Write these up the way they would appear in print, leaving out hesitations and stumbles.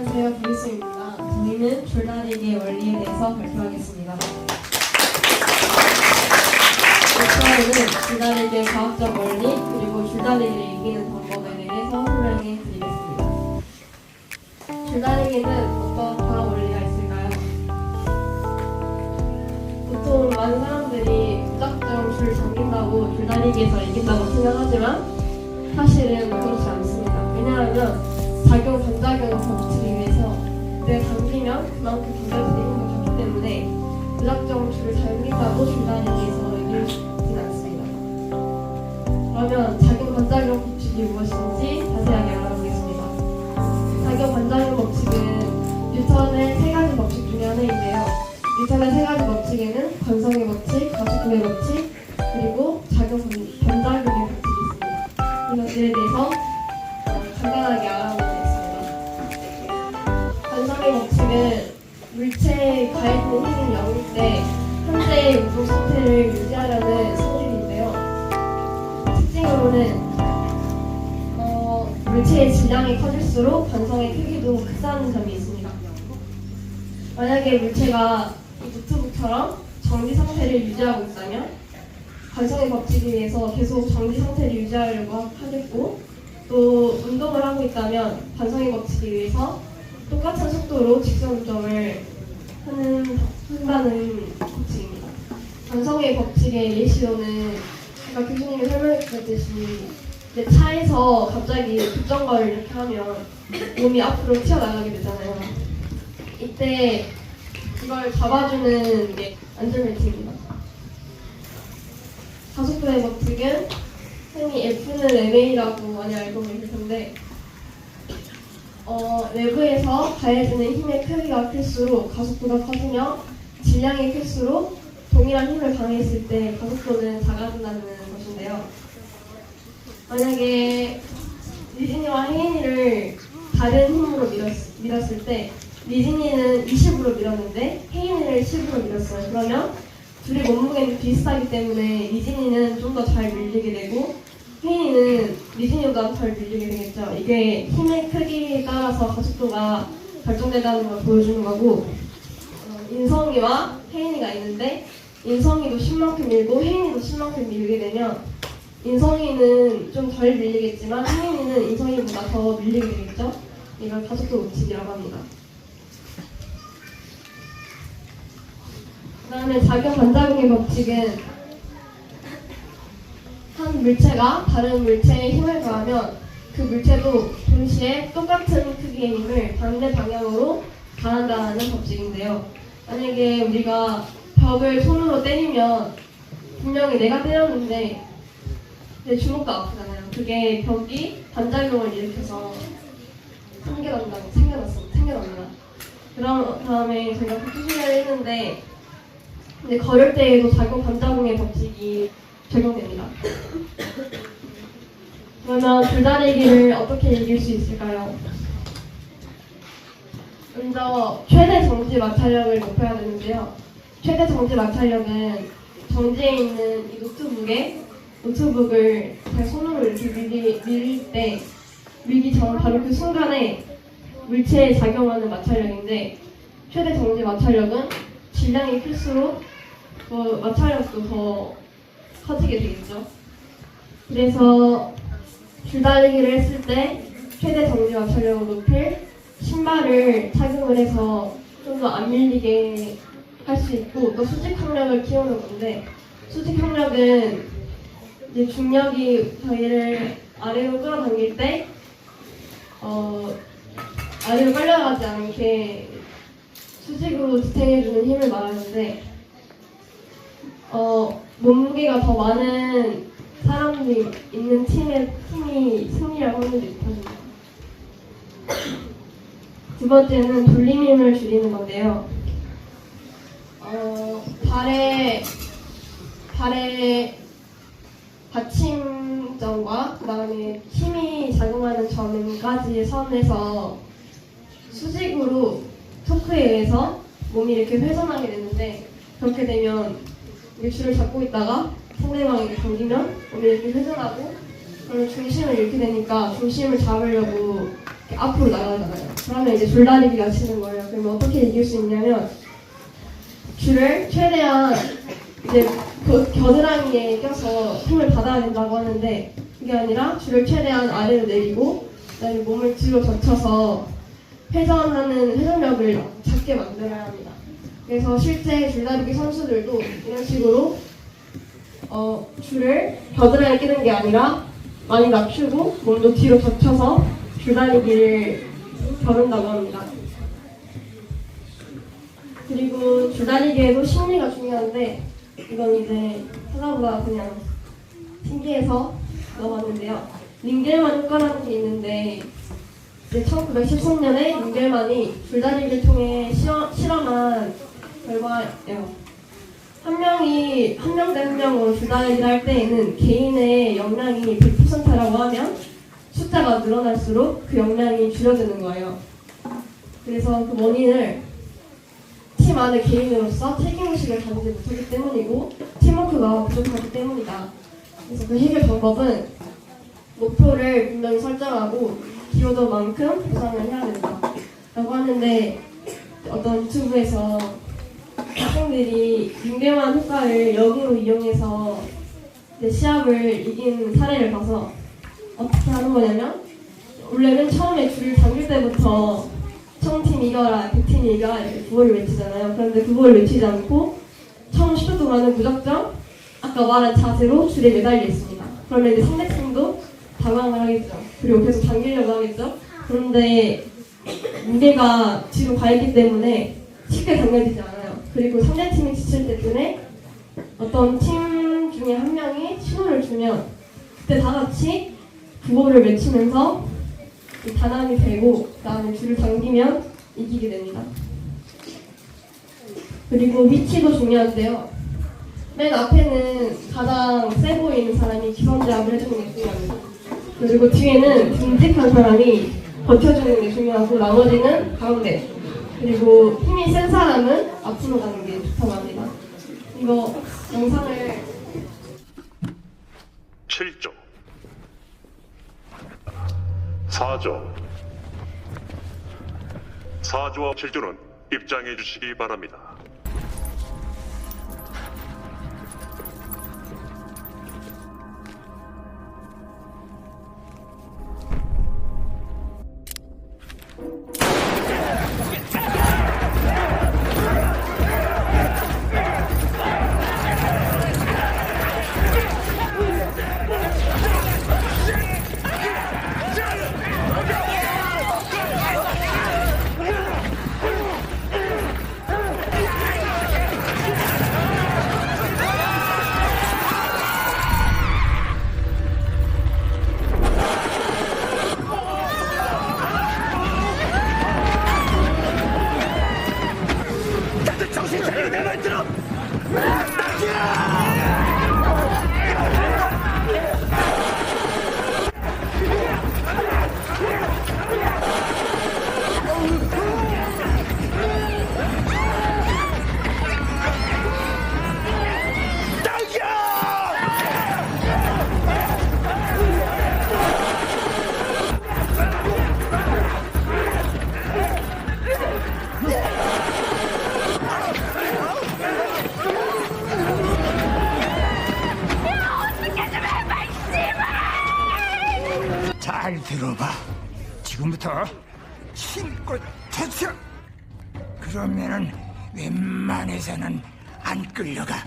안녕하세요, 브리스입니다. 저희는 줄다리기의 원리에 대해서 발표하겠습니다. 이번에는 줄다리기의 과학적 원리 그리고 줄다리기를 이기는 방법에 대해서 설명해 드리겠습니다. 줄다리기는 어떤 과학 원리가 있을까요? 보통 많은 사람들이 무작정 줄 당긴다고 줄다리기에서 이긴다고 생각하지만 사실은 그렇지 않습니다. 왜냐하면 작용, 반작용 법칙에 의해서 내가 당기면 그만큼 반대쪽에 힘을 받기 때문에 무작정 줄을 당긴다고 줄다리기에서 이길 수 있진 않습니다. 그러면 작용, 반작용 법칙이 무엇인지 자세하게 알아보겠습니다. 작용, 반작용 법칙은 뉴턴의 세 가지 법칙 중에 하나인데요. 뉴턴의 세 가지 법칙에는 관성의 법칙, 가속도의 법칙, 그리고 작용, 반작용의 법칙이 있습니다. 이것들에 대해서 간단하게 알아보겠습니다. 관성의 법칙은 물체에 가해지는 힘이 0일 때 현재의 운동 상태를 유지하려는 성질인데요. 특징으로는 물체의 질량이 커질수록 관성의 크기도 크다는 점이 있습니다. 만약에 물체가 이 노트북처럼 정지 상태를 유지하고 있다면 관성의 법칙에 의해서 계속 정지 상태를 유지하려고 하겠고, 또 운동을 하고 있다면 관성의 법칙에 의해서 똑같은 속도로 직선 운동을 한다는 법칙입니다. 관성의 법칙의 예시로는 아까 교수님이 설명해 주셨듯이 차에서 갑자기 급정거를 이렇게 하면 몸이 앞으로 튀어나가게 되잖아요. 이때 이걸 잡아주는 게 안전벨트입니다. 가속도의 법칙은 흔히 F는 MA라고 많이 알고 계실 텐데 외부에서 가해지는 힘의 크기가 클수록 가속도가 커지며 질량이 클수록 동일한 힘을 가했을 때 가속도는 작아진다는 것인데요. 만약에 리진이와 혜인이를 다른 힘으로 밀었을 때 리진이는 20으로 밀었는데 혜인이를 10으로 밀었어요. 그러면 둘의 몸무게는 비슷하기 때문에 리진이는 좀 더 잘 밀리게 되고 혜인이는 리진이보다 덜 밀리게 되겠죠. 이게 힘의 크기에 따라서 가속도가 결정된다는 걸 보여주는 거고, 인성이와 혜인이가 있는데 인성이도 10만큼 밀고 혜인이도 10만큼 밀게 되면 인성이는 좀 덜 밀리겠지만 혜인이는 인성이보다 더 밀리게 되겠죠. 이걸 가속도 법칙이라고 합니다. 그 다음에 작용, 반작용의 법칙은 한 물체가 다른 물체에 힘을 가하면 그 물체도 동시에 똑같은 크기의 힘을 반대 방향으로 가한다는 법칙인데요. 만약에 우리가 벽을 손으로 때리면 분명히 내가 때렸는데 내 주먹도 아프잖아요. 그게 벽이 반작용을 일으켜서 생겨납니다. 그런 다음에 제가 수술을 했는데 근데 걸을 때에도 작용, 반작용의 법칙이 적용됩니다. 그러면 줄다리기를 어떻게 이길 수 있을까요? 먼저 최대 정지 마찰력을 높여야 되는데요. 최대 정지 마찰력은 정지에 있는 이 노트북을 제 손으로 이렇게 밀릴 때 밀기 전 바로 그 순간에 물체에 작용하는 마찰력인데, 최대 정지 마찰력은 질량이 클수록 마찰력도 더 커지게 되겠죠. 그래서 줄다리기를 했을 때 최대 정지 마찰력을 높일 신발을 착용을 해서 좀 더 안 밀리게 할 수 있고, 또 수직 항력을 키우는 건데, 수직 항력은 이제 중력이 저희를 아래로 끌어당길 때 아래로 끌려가지 않게 수직으로 지탱해주는 힘을 말하는데, 몸무게가 더 많은 사람들이 있는 팀이 승리할 확률이 높아집니다. 두 번째는 돌림힘을 줄이는 건데요. 발의 받침점과 그 다음에 힘이 작용하는 점까지의 선에서 수직으로 토크에 의해서 몸이 이렇게 훼손하게 되는데, 그렇게 되면 줄을 잡고 있다가 상대방에게 당기면 몸이 이렇게 회전하고 그러면 중심을 잃게 되니까 중심을 잡으려고 이렇게 앞으로 나가잖아요. 그러면 이제 줄다리기가 치는 거예요. 그러면 어떻게 이길 수 있냐면 줄을 최대한 이제 그 겨드랑이에 껴서 힘을 받아야 된다고 하는데 그게 아니라 줄을 최대한 아래로 내리고 그다음에 몸을 뒤로 젖혀서 회전하는 회전력을 작게 만들어야 합니다. 그래서 실제 줄다리기 선수들도 이런 식으로 줄을 겨드랑이에 끼는 게 아니라 많이 낮추고 몸도 뒤로 젖혀서 줄다리기를 겨룬다고 합니다. 그리고 줄다리기에도 심리가 중요한데 이건 이제 찾아보다가 그냥 신기해서 넣어봤는데요. 링겔만 효과라는 게 있는데 이제 1913년에 링겔만이 줄다리기를 통해 실험한 결과예요. 한 명 대 한 명으로 줄다리기를 할 때에는 개인의 역량이 100%라고 하면 숫자가 늘어날수록 그 역량이 줄어드는 거예요. 그래서 그 원인을 팀 안의 개인으로서 책임의식을 가지지 못하기 때문이고 팀워크가 부족하기 때문이다. 그래서 그 해결 방법은 목표를 분명히 설정하고 기여도만큼 보상을 해야 된다 라고 하는데 어떤 유튜브에서 학생들이 링겔만 효과를 역으로 이용해서 시합을 이긴 사례를 봐서 어떻게 하는 거냐면 원래는 처음에 줄을 당길 때부터 청팀 이겨라, 백팀 이겨라 이렇게 구호를 외치잖아요. 그런데 구호를 외치지 않고 처음 10초 동안은 무작정 아까 말한 자세로 줄에 매달려 있습니다. 그러면 이제 상대팀도 당황을 하겠죠. 그리고 계속 당기려고 하겠죠. 그런데 무게가 뒤로 가 있기 때문에 쉽게 당겨지지 않아요. 그리고 상대팀이 지칠 때쯤에 어떤 팀 중에 한 명이 신호를 주면 그때 다 같이 구호를 외치면서 단합이 되고 그 다음에 줄을 당기면 이기게 됩니다. 그리고 위치도 중요한데요. 맨 앞에는 가장 세 보이는 사람이 기선제압을 해주는 게 중요합니다. 그리고 뒤에는 듬직한 사람이 버텨주는 게 중요하고 나머지는 가운데 그리고 힘이 센 사람은 앞으로 가는 게 좋다고 합니다. 이거 영상을 7조 4조 4조와 7조는 입장해 주시기 바랍니다. 잘 들어봐. 지금부터 힘껏 터쳐. 그러면은 웬만해서는 안 끌려가.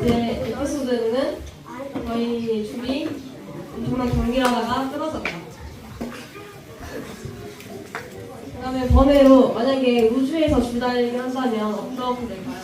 이제 에피소드는 저희 줄이 정말 경기하다가 끊어졌다. 그 다음에 번외로 만약에 우주에서 줄다리기 한다면 어떻게 될까요?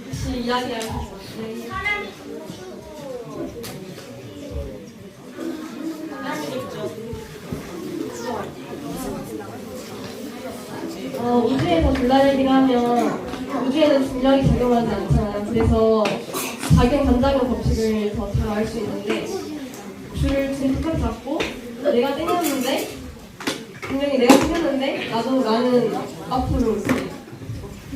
혹시 이야기할 수 있어요. 우주에서 줄다리기를 하면 우주에는 중력이 작용하지 않잖아요. 그래서 작용 반작용 법칙을 더 잘 알 수 있는데 줄을 툭툭 잡고 내가 땡겼는데 분명히 내가 땡겼는데 나는 앞으로 이렇게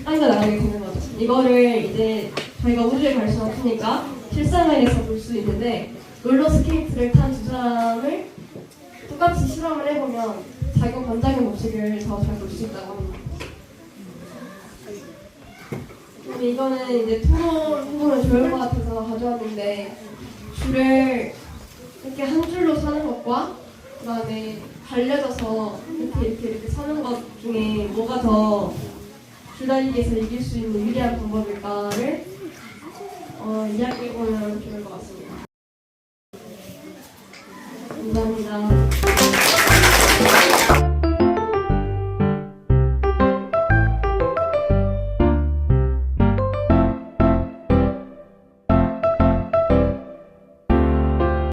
땅에 나가게 되는 거죠. 이거를 이제 저희가 우주에 갈 수 없으니까 실생활에서 볼 수 있는데 롤러스케이트를 탄 두 사람을 똑같이 실험을 해보면 작용 반작용 법칙을 더 잘 볼 수 있다고 합니다. 근데 이거는 이제 토론 해보면 좋을 것 같아서 가져왔는데 줄을 이렇게 한 줄로 사는 것과 그다음에 갈려져서 이렇게 사는 것 중에 뭐가 더 줄다리기에서 이길 수 있는 유리한 방법일까를 이야기해보면 좋을 것 같습니다. 감사합니다.